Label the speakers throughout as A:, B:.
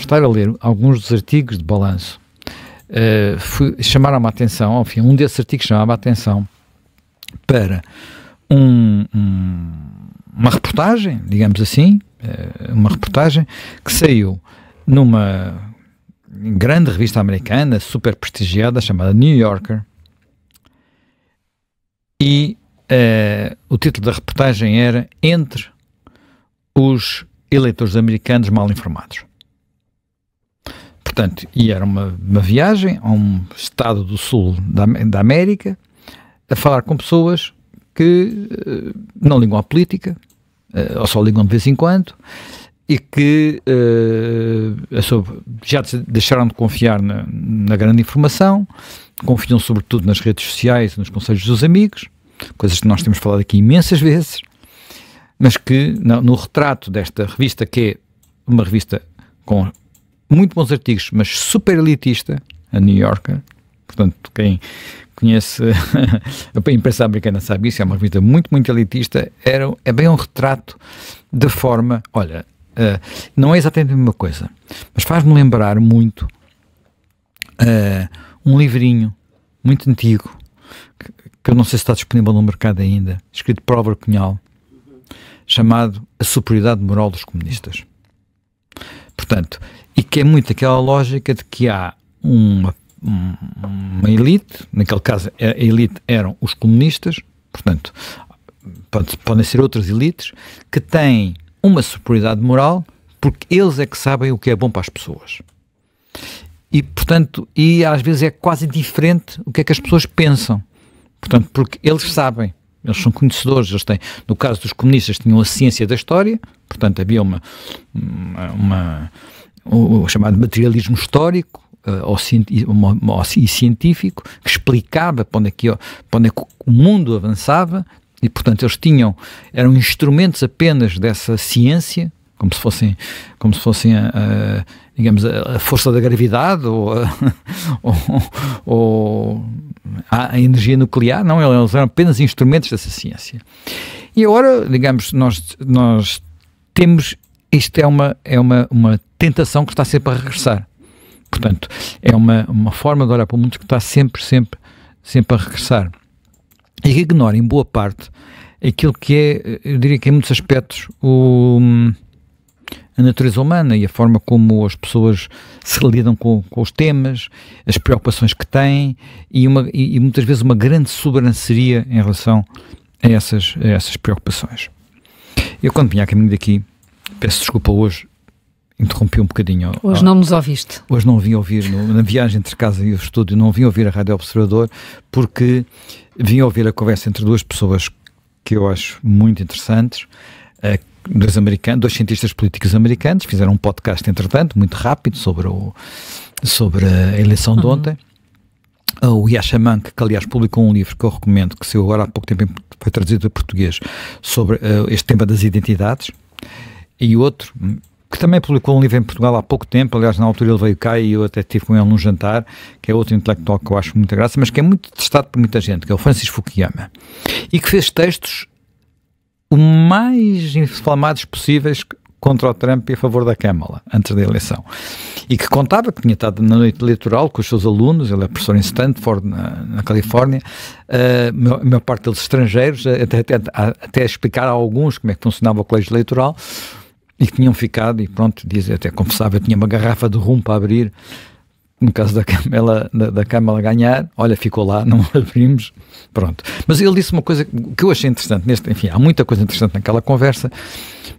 A: estar a ler alguns dos artigos de balanço, chamaram-me a atenção, enfim, um desses artigos chamava a atenção para uma reportagem, digamos assim, uma reportagem que saiu numa grande revista americana, super prestigiada, chamada New Yorker, e o título da reportagem era Entre os eleitores americanos mal informados. Portanto, e era uma viagem a um estado do sul da América, a falar com pessoas que não ligam à política, ou só ligam de vez em quando, e que já deixaram de confiar na grande informação, confiam sobretudo nas redes sociais e nos conselhos dos amigos, coisas que nós temos falado aqui imensas vezes, mas que no retrato desta revista, que é uma revista com muito bons artigos, mas super elitista, a New Yorker, portanto, quem conhece a imprensa americana sabe isso, é uma revista muito, muito elitista, é bem um retrato da forma, olha, não é exatamente a mesma coisa, mas faz-me lembrar muito um livrinho muito antigo, que eu não sei se está disponível no mercado ainda, escrito por Álvaro Cunhal, chamado A Superioridade Moral dos Comunistas. Portanto, e que é muito aquela lógica de que há uma elite, naquele caso a elite eram os comunistas, portanto, podem ser outras elites, que têm uma superioridade moral porque eles é que sabem o que é bom para as pessoas. E, portanto, e às vezes é quase diferente o que é que as pessoas pensam. Portanto, porque eles sabem, eles são conhecedores, eles têm, no caso dos comunistas, tinham a ciência da história, portanto, havia o chamado materialismo histórico e científico, que explicava para onde é que o mundo avançava, e, portanto, eles eram instrumentos apenas dessa ciência, como se fossem digamos, a força da gravidade ou a energia nuclear. Não, eles eram apenas instrumentos dessa ciência. E agora, digamos, nós temos, isto é uma tentação que está sempre a regressar. Portanto, é uma forma de olhar para o mundo que está sempre a regressar. E que ignora, em boa parte, aquilo que é, eu diria que em muitos aspectos, a natureza humana e a forma como as pessoas se lidam com os temas, as preocupações que têm e muitas vezes uma grande sobranceria em relação a essas preocupações. Eu, quando vinha a caminho daqui, peço desculpa hoje, interrompi um bocadinho.
B: Hoje não nos ouviste.
A: Hoje não vim ouvir, na viagem entre casa e o estúdio, não vim ouvir a Rádio Observador, porque vim ouvir a conversa entre duas pessoas que eu acho muito interessantes, dois cientistas políticos americanos, fizeram um podcast, entretanto, muito rápido, sobre a eleição de ontem. O Yasha Monk, que aliás publicou um livro que eu recomendo, que saiu agora há pouco tempo, foi traduzido para português, sobre este tema das identidades, e outro que também publicou um livro em Portugal há pouco tempo, aliás na altura ele veio cá e eu até estive com ele num jantar, que é outro intelectual que eu acho muita graça, mas que é muito testado por muita gente, que é o Francis Fukuyama, e que fez textos o mais inflamados possíveis contra o Trump e a favor da Kamala, antes da eleição. E que contava que tinha estado na noite eleitoral com os seus alunos, ele é professor em Stanford, na Califórnia, a maior parte deles estrangeiros, até explicar a alguns como é que funcionava o colégio eleitoral, e que tinham ficado, e pronto, até confessava, eu tinha uma garrafa de rum para abrir, no caso da Kamala ganhar, olha, ficou lá, não abrimos, pronto. Mas ele disse uma coisa que eu achei interessante, enfim, há muita coisa interessante naquela conversa,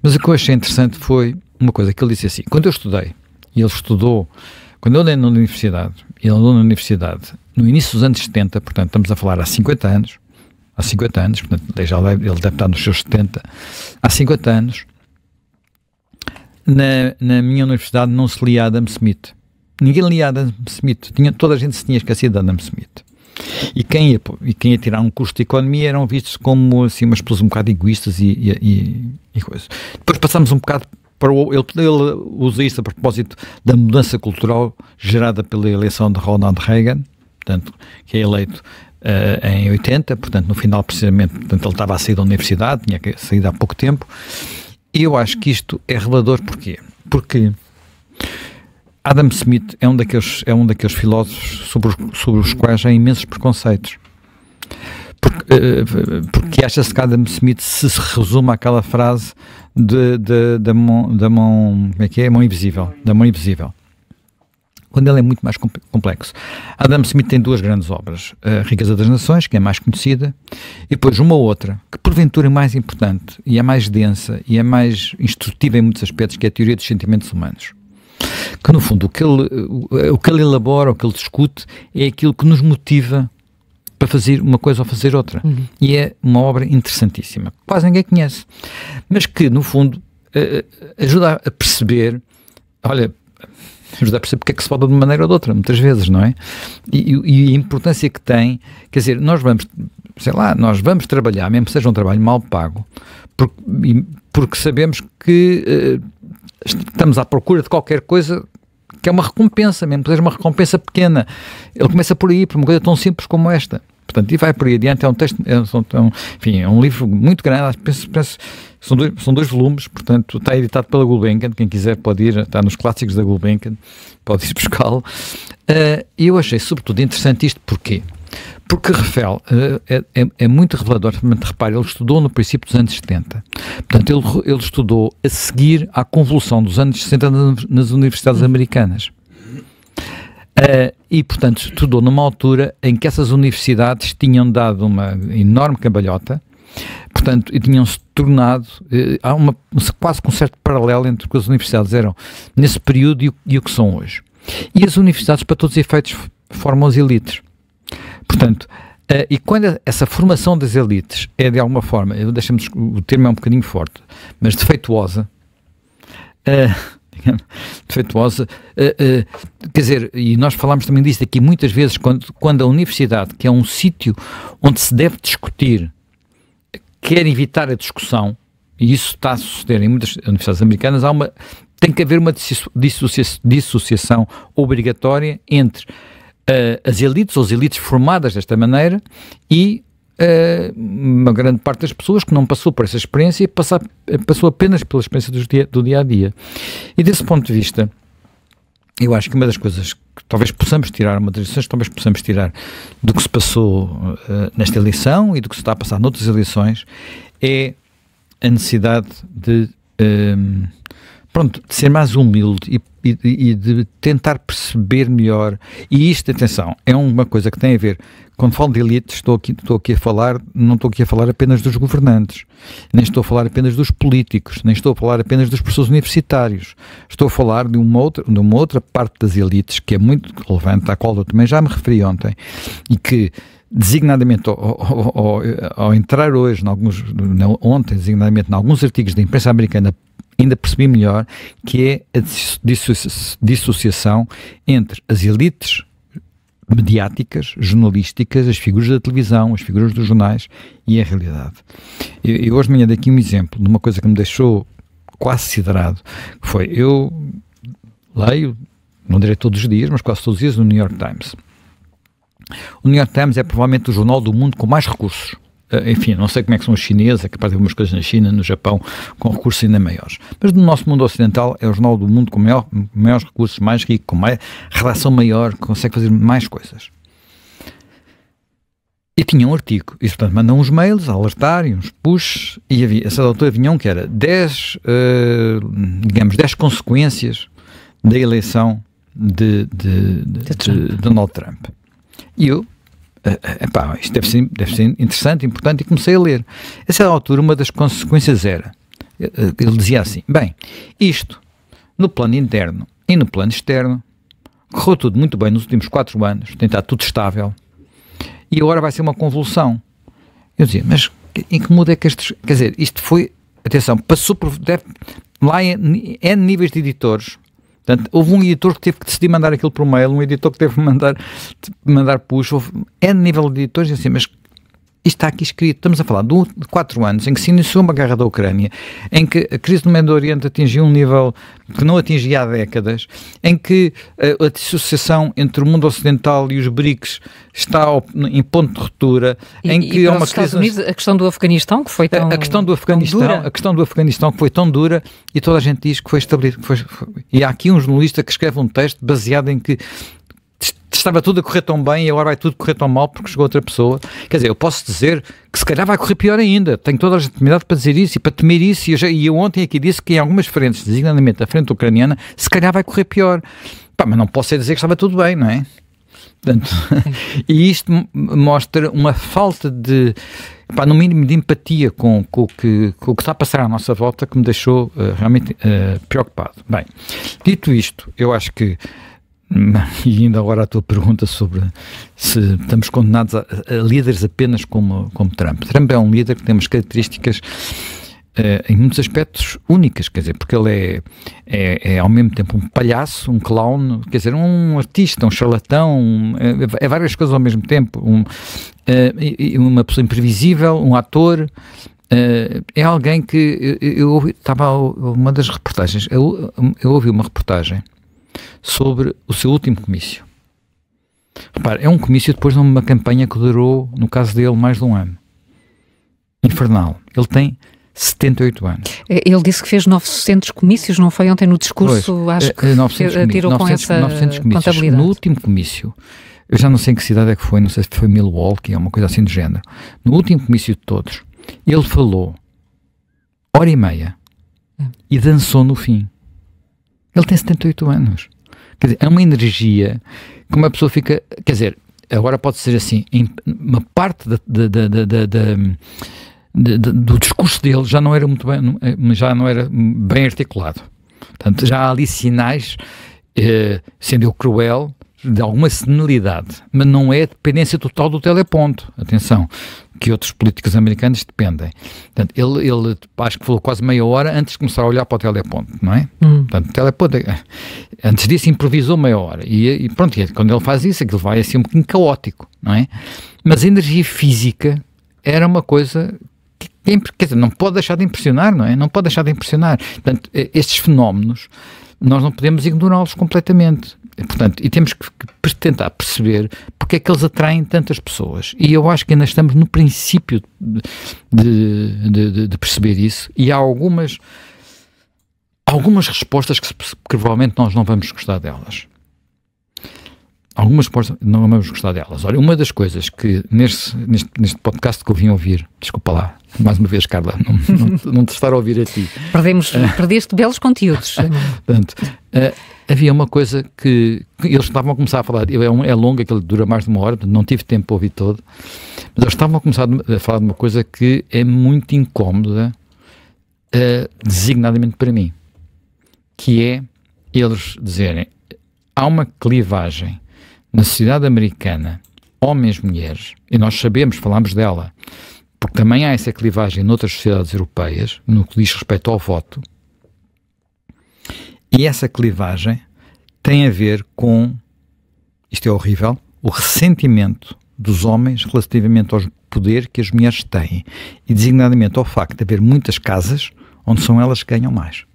A: mas o que eu achei interessante foi uma coisa que ele disse assim, quando eu estudei, e ele estudou, quando eu andei na universidade, ele andou na universidade no início dos anos 70, portanto estamos a falar há 50 anos, portanto ele deve estar nos seus 70, há 50 anos, na minha universidade não se lia Adam Smith. Ninguém lia Adam Smith. Toda a gente se tinha esquecido de Adam Smith. E quem ia tirar um curso de economia eram vistos como assim, umas pessoas um bocado egoístas e coisas. Depois passamos um bocado para ele usa isso a propósito da mudança cultural gerada pela eleição de Ronald Reagan, portanto, que é eleito em 80, portanto, no final precisamente, portanto, ele estava a sair da universidade, tinha saído há pouco tempo. E eu acho que isto é revelador. Porquê? Porque Adam Smith é um daqueles filósofos sobre os quais há imensos preconceitos. Porque acha-se que Adam Smith se resume àquela frase da mão, como é que é? Mão invisível, da mão invisível. Quando ele é muito mais complexo. Adam Smith tem duas grandes obras, a Riqueza das Nações, que é mais conhecida, e depois uma outra, que porventura é mais importante, e é mais densa, e é mais instrutiva em muitos aspectos, que é a Teoria dos Sentimentos Humanos. Que no fundo, o que ele elabora, o que ele discute, é aquilo que nos motiva para fazer uma coisa ou fazer outra. E é uma obra interessantíssima, que quase ninguém conhece, mas que no fundo ajuda a perceber, ajuda a perceber porque é que se fala de uma maneira ou de outra, muitas vezes, não é? E a importância que tem, quer dizer, nós vamos trabalhar, mesmo que seja um trabalho mal pago, porque sabemos que estamos à procura de qualquer coisa que é uma recompensa, mesmo que seja uma recompensa pequena. Ele começa por aí, por uma coisa tão simples como esta. Portanto, e vai por aí adiante. É um texto, é um livro muito grande, penso, são dois volumes, portanto, está editado pela Gulbenkian, quem quiser pode ir, está nos clássicos da Gulbenkian, pode ir buscá-lo. E eu achei, sobretudo, interessante isto, porquê? Porque Rafael é muito revelador. Repare, ele estudou no princípio dos anos 70. Portanto, ele estudou a seguir à convulsão dos anos 60 nas universidades americanas. E, portanto, estudou numa altura em que essas universidades tinham dado uma enorme cambalhota, portanto, e tinham-se tornado, há quase um certo paralelo entre o que as universidades eram nesse período e o que são hoje. E as universidades, para todos os efeitos, formam as elites. Portanto, e quando essa formação das elites é de alguma forma, o termo é um bocadinho forte, mas defeituosa, quer dizer, e nós falámos também disso aqui muitas vezes, quando a universidade, que é um sítio onde se deve discutir, quer evitar a discussão, e isso está a suceder em muitas universidades americanas, tem que haver uma dissociação obrigatória entre as elites ou as elites formadas desta maneira e uma grande parte das pessoas que não passou por essa experiência e passou apenas pela experiência do dia a dia. E desse ponto de vista, eu acho que uma das coisas que talvez possamos tirar, uma das lições que talvez possamos tirar do que se passou nesta eleição e do que se está a passar noutras eleições é a necessidade de ser mais humilde e de tentar perceber melhor. E isto, atenção, é uma coisa que tem a ver, quando falo de elites, estou aqui a falar, não estou aqui a falar apenas dos governantes, nem estou a falar apenas dos políticos, nem estou a falar apenas dos professores universitários, estou a falar de uma outra parte das elites que é muito relevante, à qual eu também já me referi ontem, e que designadamente ao entrar hoje, ontem designadamente, em alguns artigos da imprensa americana, ainda percebi melhor, que é a dissociação entre as elites mediáticas, jornalísticas, as figuras da televisão, as figuras dos jornais e a realidade. Eu hoje de manhã dei aqui um exemplo de uma coisa que me deixou quase siderado, que foi, eu leio, não direi todos os dias, mas quase todos os dias, no New York Times. O New York Times é provavelmente o jornal do mundo com mais recursos. Enfim, não sei como é que são os chineses, é capaz de haver umas coisas na China, no Japão, com recursos ainda maiores. Mas no nosso mundo ocidental é o jornal do mundo com maiores recursos, mais rico, com mais redação maior, que consegue fazer mais coisas. E tinha um artigo, e portanto mandam uns mails a alertar e uns push, e havia, a certa altura vinha um que era 10 consequências da eleição de Donald Trump. E eu, isto deve ser interessante, importante, e comecei a ler. A certa altura, uma das consequências era, ele dizia assim, bem, isto, no plano interno e no plano externo, correu tudo muito bem nos últimos 4 anos, tem estado tudo estável, e agora vai ser uma convulsão. Eu dizia, mas em que mundo é que estes... Quer dizer, isto foi, atenção, passou por... lá em níveis de editores. Portanto, houve um editor que teve que decidir mandar aquilo por mail, um editor que teve que mandar push, houve nível de editores, assim, mas Isto está aqui escrito. Estamos a falar de 4 anos em que se iniciou uma guerra da Ucrânia, em que a crise do Médio Oriente atingiu um nível que não atingia há décadas, em que a dissociação entre o mundo ocidental e os BRICS está em ponto de ruptura, em que há uma
B: os Estados Unidos, a questão do Afeganistão, que foi tão
A: a questão do Afeganistão que foi tão dura, e toda a gente diz que foi estabelecido. E há aqui um jornalista que escreve um texto baseado em que estava tudo a correr tão bem e agora vai tudo correr tão mal porque chegou outra pessoa. Quer dizer, eu posso dizer que se calhar vai correr pior ainda. Tenho toda a legitimidade para dizer isso e para temer isso. E eu ontem aqui disse que em algumas frentes, designadamente a frente ucraniana, se calhar vai correr pior. Mas não posso dizer que estava tudo bem, não é? Portanto, e isto mostra uma falta de, no mínimo, de empatia com o que está a passar à nossa volta, que me deixou realmente preocupado. Bem, dito isto, eu acho que, e ainda agora a tua pergunta sobre se estamos condenados a líderes apenas como Trump. Trump é um líder que tem umas características em muitos aspectos únicas, quer dizer, porque ele é ao mesmo tempo um palhaço, um clown, quer dizer, um artista, um charlatão, é várias coisas ao mesmo tempo, uma pessoa imprevisível, um ator. É alguém que eu estava uma das reportagens, eu ouvi uma reportagem sobre o seu último comício. Repara, é um comício depois de uma campanha que durou, no caso dele, mais de um ano. Infernal. Ele tem 78 anos.
B: Ele disse que fez 900 comícios, não foi ontem no discurso? Pois, acho que tirou com essa 900 contabilidade.
A: No último comício, eu já não sei em que cidade é que foi, não sei se foi Milwaukee, é uma coisa assim do género. No último comício de todos, ele falou 1h30 e dançou no fim. Ele tem 78 anos. Quer dizer, é uma energia que uma pessoa fica... Quer dizer, agora pode ser assim, uma parte do discurso dele já não era muito bem, já não era bem articulado. Portanto, já há ali sinais, sendo eu cruel, de alguma senilidade, mas não é dependência total do teleponto. Atenção, que outros políticos americanos dependem. Portanto, ele acho que falou quase meia hora antes de começar a olhar para o teleponto, não é? Portanto, o teleponto, antes disso improvisou meia hora. E pronto, quando ele faz isso, aquilo vai assim um bocadinho caótico, não é? Mas a energia física era uma coisa que quer dizer, não pode deixar de impressionar, não é? Não pode deixar de impressionar. Portanto, estes fenómenos, nós não podemos ignorá-los completamente. Portanto, e temos que tentar perceber porque é que eles atraem tantas pessoas. E eu acho que ainda estamos no princípio de perceber isso, e há algumas respostas que provavelmente nós não vamos gostar delas. Algumas respostas não vamos gostar delas. Olha, uma das coisas que neste podcast que eu vim ouvir, desculpa lá, mais uma vez, Carla, não te estar a ouvir a ti.
B: Perdeste belos conteúdos.
A: Portanto, havia uma coisa que eles estavam a começar a falar, é longa, que ele dura mais de uma hora, não tive tempo para ouvir todo, mas eles estavam a começar a falar de uma coisa que é muito incómoda, designadamente para mim, que é eles dizerem, há uma clivagem na sociedade americana, homens e mulheres, e nós sabemos, falamos dela, porque também há essa clivagem noutras sociedades europeias, no que diz respeito ao voto, e essa clivagem tem a ver com, isto é horrível, o ressentimento dos homens relativamente ao poder que as mulheres têm, e designadamente ao facto de haver muitas casas onde são elas que ganham mais.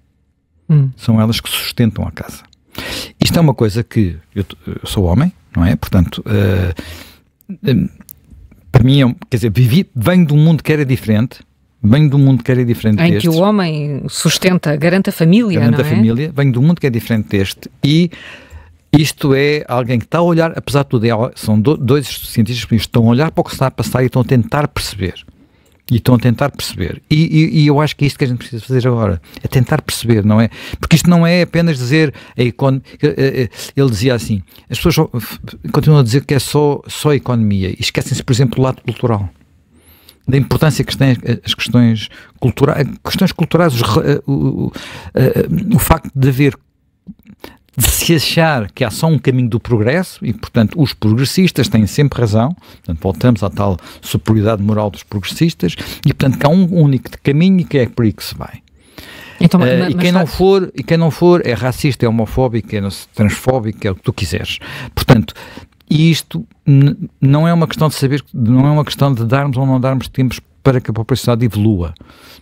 A: São elas que sustentam a casa. Isto é uma coisa que eu sou homem, não é? Portanto, para mim, quer dizer, venho de um mundo que era diferente,
B: em que o homem sustenta, garante a família,
A: garante a família, venho de um mundo que é diferente deste, e isto é alguém que está a olhar, apesar de tudo, são dois cientistas que estão a olhar para o que está a passar e estão a tentar perceber. E eu acho que é isto que a gente precisa fazer agora, é tentar perceber, não é? Porque isto não é apenas dizer ele dizia assim, as pessoas continuam a dizer que é só a economia e esquecem-se, por exemplo, do lado cultural, da importância que têm as questões culturais, o facto de se achar que há só um caminho do progresso e, portanto, os progressistas têm sempre razão, portanto, voltamos à tal superioridade moral dos progressistas e, portanto, que há um único caminho e que é por aí que se vai. Então, e quem não for é racista, é homofóbico, é transfóbico, é o que tu quiseres. Portanto, E isto não é uma questão de saber, não é uma questão de darmos ou não darmos tempos para que a própria sociedade evolua.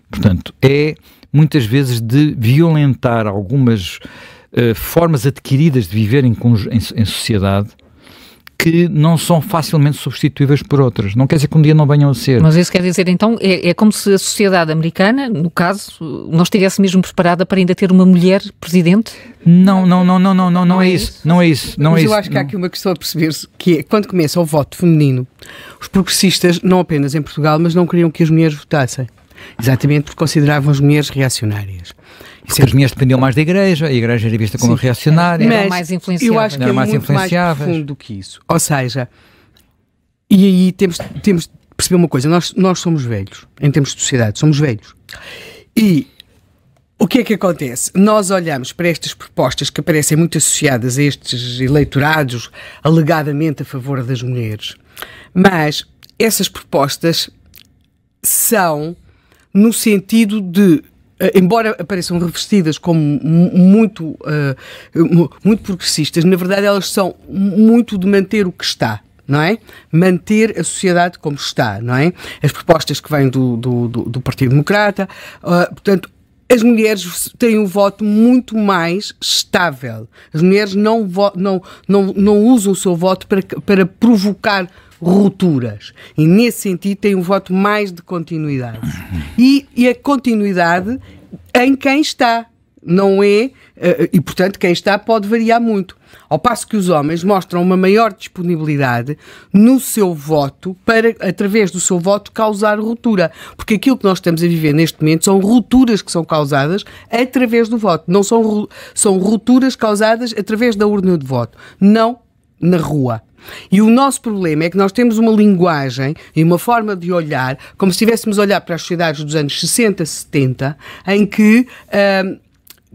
A: Portanto, é muitas vezes de violentar algumas formas adquiridas de viver em sociedade, que não são facilmente substituíveis por outras. Não quer dizer que um dia não venham a ser.
B: Mas isso quer dizer, então, é como se a sociedade americana, no caso, não estivesse mesmo preparada para ainda ter uma mulher presidente?
A: Não é isso. Mas
C: eu acho que há aqui uma questão a perceber-se, que é, quando começa o voto feminino, os progressistas, não apenas em Portugal, mas não queriam que as mulheres votassem. Exatamente porque consideravam as mulheres reacionárias.
A: Porque as mulheres dependiam mais da Igreja, a Igreja era vista como reacionária.
B: Eram mais influenciáveis.
C: Eu acho que é muito mais profundo do que isso. Ou seja, e aí temos de perceber uma coisa, nós somos velhos, em termos de sociedade, somos velhos. E o que é que acontece? Nós olhamos para estas propostas que aparecem muito associadas a estes eleitorados alegadamente a favor das mulheres, mas essas propostas são no sentido de, embora apareçam revestidas como muito progressistas, na verdade elas são muito de manter o que está, não é? Manter a sociedade como está, não é? As propostas que vêm do Partido Democrata, portanto, as mulheres têm um voto muito mais estável. As mulheres não usam o seu voto para provocar rupturas. E, nesse sentido, tem um voto mais de continuidade. E a continuidade em quem está. Não é... E, portanto, quem está pode variar muito. Ao passo que os homens mostram uma maior disponibilidade no seu voto para, através do seu voto, causar ruptura. Porque aquilo que nós estamos a viver neste momento são rupturas que são causadas através do voto. Não são rupturas causadas através da urna de voto. Não na rua. E o nosso problema é que nós temos uma linguagem e uma forma de olhar, como se estivéssemos a olhar para as sociedades dos anos 60, 70, em que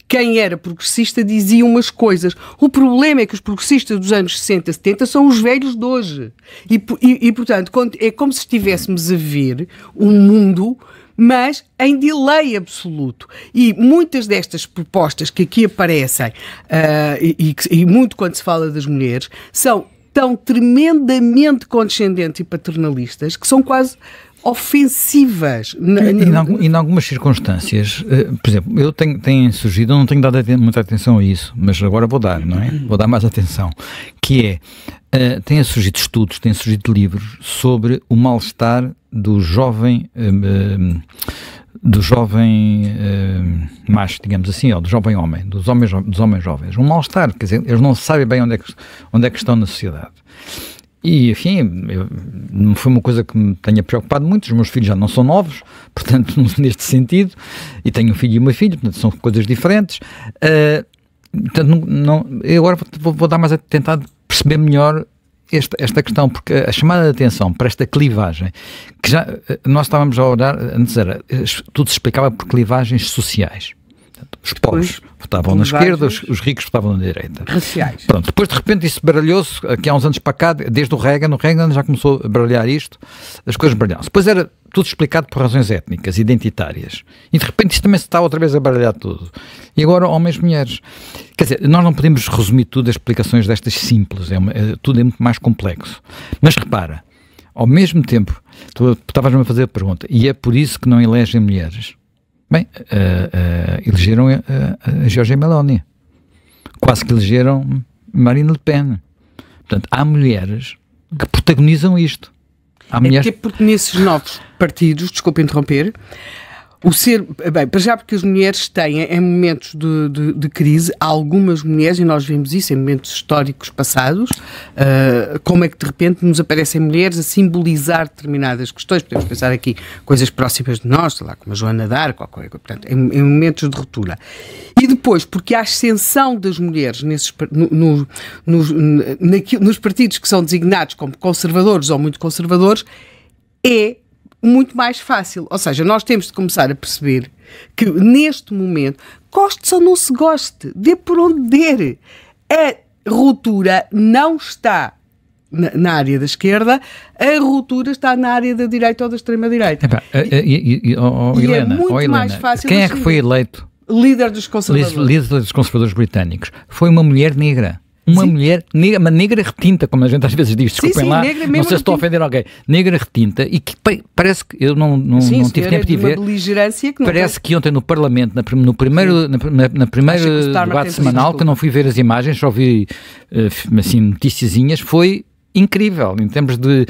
C: quem era progressista dizia umas coisas. O problema é que os progressistas dos anos 60, 70 são os velhos de hoje. E portanto, é como se estivéssemos a ver um mundo, mas em delay absoluto. E muitas destas propostas que aqui aparecem, e muito quando se fala das mulheres, são tão tremendamente condescendentes e paternalistas que são quase ofensivas.
A: Em algumas circunstâncias, por exemplo, eu tenho surgido, eu não tenho dado muita atenção a isso, mas agora vou dar, não é? Vou dar mais atenção, que é, têm surgido estudos, têm surgido livros sobre o mal-estar do jovem macho, digamos assim, ou do jovem homem, dos homens jovens. Um mal-estar, quer dizer, eles não sabem bem onde é que estão na sociedade. E, enfim, não foi uma coisa que me tenha preocupado muito. Os meus filhos já não são novos, portanto, neste sentido, e tenho um filho e uma filha, portanto, são coisas diferentes. Portanto, eu agora vou dar mais a tentar perceber melhor esta questão, porque a chamada de atenção para esta clivagem, que já nós estávamos a olhar, antes tudo se explicava por clivagens sociais. Portanto, os pobres votavam na esquerda, os ricos votavam na direita.
C: Raciais.
A: Pronto, depois de repente isso baralhou-se, aqui há uns anos para cá, desde o Reagan já começou a baralhar isto, as coisas baralharam-se. Depois era tudo explicado por razões étnicas, identitárias. E de repente isto também se está outra vez a baralhar tudo. E agora homens e mulheres. Quer dizer, nós não podemos resumir tudo as explicações destas simples, tudo é muito mais complexo. Mas repara, ao mesmo tempo, tu estavas-me a fazer a pergunta, e é por isso que não elegem mulheres. Bem, elegeram a Giorgia Meloni. Quase que elegeram Marine Le Pen. Portanto, há mulheres que protagonizam isto. Há mulheres...
C: porque nesses novos partidos, desculpa interromper, para já porque as mulheres têm, em momentos de crise, algumas mulheres, e nós vemos isso em momentos históricos passados, como é que de repente nos aparecem mulheres a simbolizar determinadas questões. Podemos pensar aqui coisas próximas de nós, sei lá, como a Joana d'Arc, portanto, em momentos de ruptura. E depois, porque a ascensão das mulheres nos partidos que são designados como conservadores ou muito conservadores é muito mais fácil. Ou seja, nós temos de começar a perceber que neste momento, goste ou não se goste, dê por onde der, a ruptura não está na área da esquerda, a ruptura está na área da direita ou da extrema-direita.
A: Helena,
C: é muito mais fácil.
A: Quem é que foi eleito?
C: Líder dos conservadores.
A: Líder dos conservadores britânicos. Foi uma mulher negra. Uma mulher negra, uma negra retinta, como a gente às vezes diz, desculpem lá,
C: negra,
A: não sei se estou a ofender alguém, negra retinta, e que parece que eu não tive tempo de ver, parece que ontem no Parlamento, no primeiro debate semanal, que eu não fui ver as imagens, só vi assim, noticiazinhas, foi incrível, em termos de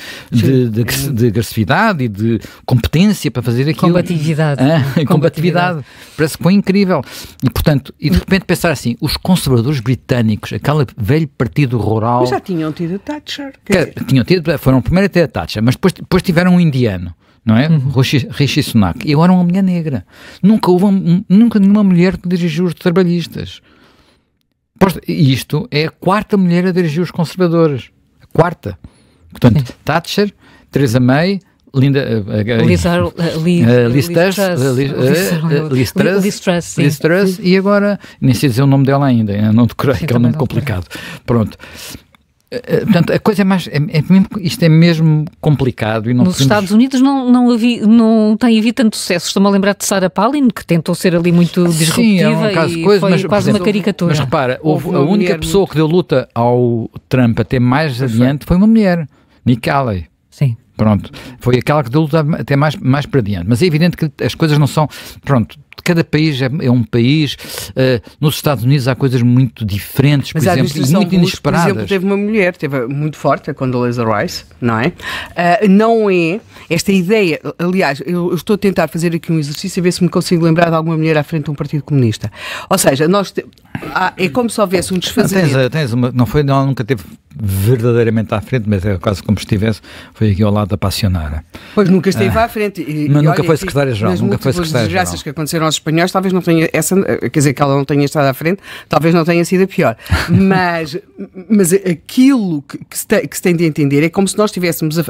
A: agressividade e de competência para fazer aquilo. Combatividade. Parece que foi incrível. E, portanto, de repente pensar assim, os conservadores britânicos, aquele velho partido rural...
C: Mas já tinham tido a Thatcher.
A: Foram primeiro a ter a Thatcher, mas depois tiveram um indiano, não é? Rishi Sunak. E agora uma mulher negra. Nunca nenhuma mulher que dirigiu os trabalhistas. E isto é a quarta mulher a dirigir os conservadores. Quarta. Portanto, Thatcher, Theresa May, Liz Truss e agora, nem sei dizer o nome dela ainda, não decorei, que é um nome complicado. Pronto. Portanto, a coisa é mais. Isto é mesmo complicado. E não
B: Nos Estados Unidos não tem havido tanto sucesso. Estou-me a lembrar de Sarah Palin, que tentou ser ali muito disruptiva e foi quase uma caricatura.
A: Mas repara, a única pessoa que deu luta ao Trump até mais adiante foi uma mulher, Nikki Haley.
B: Sim.
A: Pronto, foi aquela que deu luta até mais para adiante. Mas é evidente que as coisas não são... Pronto, cada país é um país. Nos Estados Unidos há coisas muito diferentes, por exemplo, e muito inesperadas.
C: Por exemplo, teve uma mulher, teve muito forte, a Condoleezza Rice, não é? Não é esta ideia... Aliás, eu estou a tentar fazer aqui um exercício a ver se me consigo lembrar de alguma mulher à frente de um partido comunista. Ou seja, é como se houvesse um desfazamento.
A: Ela nunca teve verdadeiramente à frente, mas é quase como se estivesse, foi aqui ao lado da Passionara.
C: Pois nunca esteve à frente.
A: Mas nunca foi secretária-geral. Nunca foi secretária-geral.
C: As desgraças que aconteceram aos espanhóis, talvez não tenha quer dizer, que ela não tenha estado à frente, talvez não tenha sido a pior. Mas aquilo que se tem de entender é como se nós estivéssemos a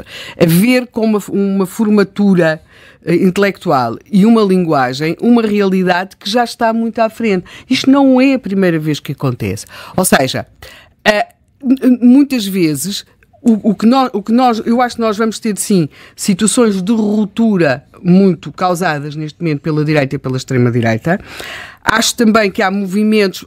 C: ver como uma formatura intelectual e uma linguagem, uma realidade que já está muito à frente. Isto não é a primeira vez que acontece. Ou seja, muitas vezes eu acho que nós vamos ter, sim, situações de ruptura muito causadas neste momento pela direita e pela extrema-direita. Acho também que há movimentos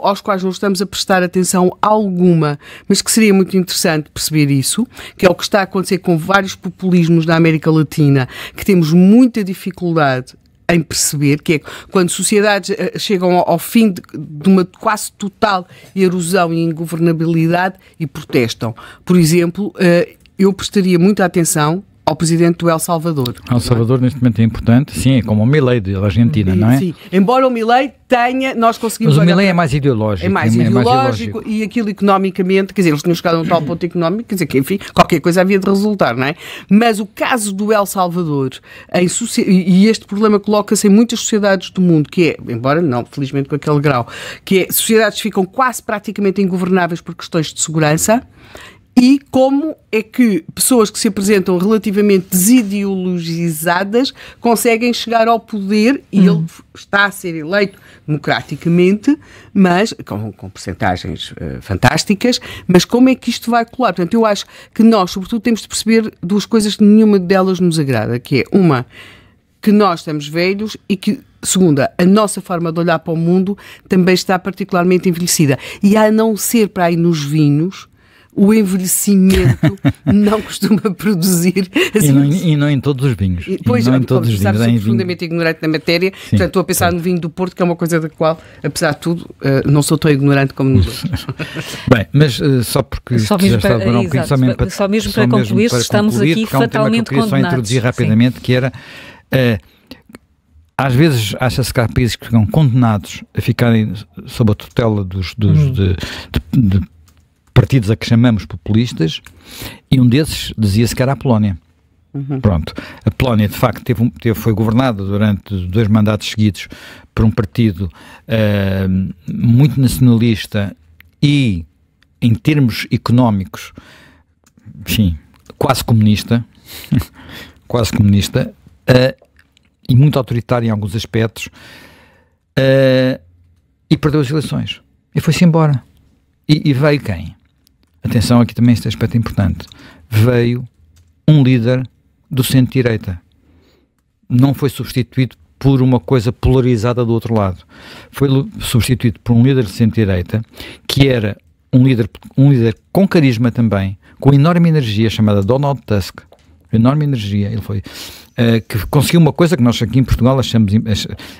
C: aos quais não estamos a prestar atenção alguma, mas que seria muito interessante perceber isso, que é o que está a acontecer com vários populismos da América Latina, que temos muita dificuldade em perceber, que é quando sociedades chegam ao fim de uma quase total erosão e ingovernabilidade e protestam. Por exemplo, eu prestaria muita atenção ao presidente do El Salvador.
A: El Salvador neste momento é importante, sim, é como o Milei da Argentina, não é?
C: Sim, embora o Milei tenha, nós conseguimos...
A: Mas o Milei é mais ideológico.
C: É mais ideológico e aquilo economicamente, quer dizer, eles tinham chegado a um tal ponto económico, quer dizer, que enfim, qualquer coisa havia de resultar, não é? Mas o caso do El Salvador, e este problema coloca-se em muitas sociedades do mundo, que é, embora não, felizmente com aquele grau, que é, sociedades ficam quase praticamente ingovernáveis por questões de segurança. E como é que pessoas que se apresentam relativamente desideologizadas conseguem chegar ao poder e ele está a ser eleito democraticamente, mas com percentagens fantásticas, mas como é que isto vai colar? Portanto, eu acho que nós, sobretudo, temos de perceber duas coisas que nenhuma delas nos agrada, que é uma, que nós estamos velhos e que, segunda, a nossa forma de olhar para o mundo também está particularmente envelhecida. E a não ser para aí nos vinhos, o envelhecimento não costuma produzir...
A: Assim, e não em todos os vinhos.
C: Pois,
A: não em todos os vinhos.
C: Sou profundamente ignorante na matéria, sim, portanto estou a pensar no vinho do Porto, que é uma coisa da qual, apesar de tudo, não sou tão ignorante como nos outros.
A: Bem, mas só porque
B: só mesmo para, só mesmo para concluir, estamos aqui fatalmente condenados.
A: Só introduzir rapidamente, sim, que era... às vezes acha-se que há países que ficam condenados a ficarem sob a tutela de partidos a que chamamos populistas, e um desses dizia-se que era a Polónia. Pronto. A Polónia, de facto, foi governada durante 2 mandatos seguidos por um partido muito nacionalista e, em termos económicos, enfim, quase comunista, e muito autoritário em alguns aspectos, e perdeu as eleições. E foi-se embora. E veio quem? Atenção, aqui também este aspecto importante. Veio um líder do centro-direita. Não foi substituído por uma coisa polarizada do outro lado. Foi substituído por um líder de centro-direita que era um líder com carisma também, com enorme energia, chamada Donald Tusk, enorme energia, ele foi, que conseguiu uma coisa que nós aqui em Portugal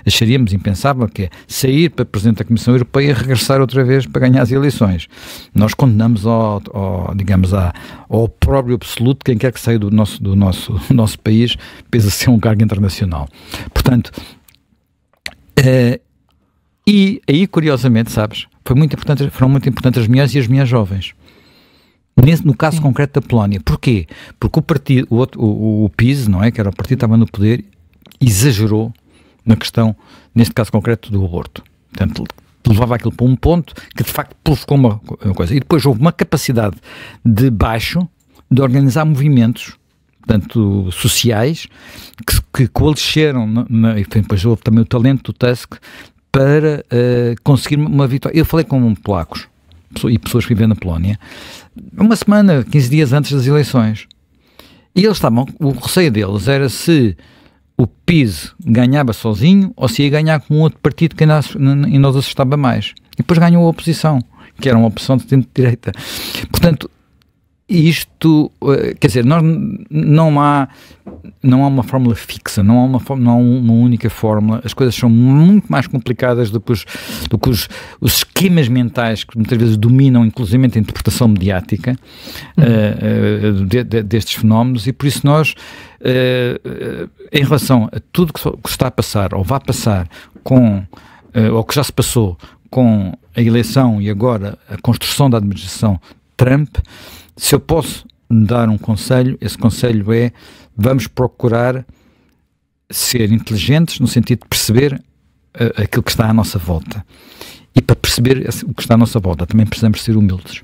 A: acharíamos impensável, que é sair para Presidente da Comissão Europeia e regressar outra vez para ganhar as eleições. Nós condenamos ao próprio absoluto quem quer que saia do nosso país, pese a ser um cargo internacional. Portanto, e aí, curiosamente, sabes, foram muito importantes as mulheres e as mulheres jovens. No caso concreto da Polónia. Porquê? Porque o partido, o PiS, não é? Que era o partido que estava no poder, exagerou na questão, neste caso concreto, do aborto. Portanto, levava aquilo para um ponto que de facto provocou uma coisa. E depois houve uma capacidade de baixo de organizar movimentos, portanto, sociais, que coalesceram, e depois houve também o talento do Tusk para conseguir uma vitória. Eu falei com polacos e pessoas que vivem na Polónia, uma semana, 15 dias antes das eleições. E eles estavam, o receio deles era se o PiS ganhava sozinho ou se ia ganhar com outro partido que ainda os assustava mais. E depois ganhou a oposição, que era uma opção de centro-direita. Portanto, isto, quer dizer, não há uma fórmula fixa, não há uma única fórmula, as coisas são muito mais complicadas do que os esquemas mentais que muitas vezes dominam, inclusive a interpretação mediática destes fenómenos, e por isso nós, em relação a tudo que está a passar, ou vai passar ou que já se passou com a eleição e agora a construção da administração Trump, se eu posso dar um conselho, esse conselho é: vamos procurar ser inteligentes no sentido de perceber aquilo que está à nossa volta. E para perceber o que está à nossa volta também precisamos ser humildes.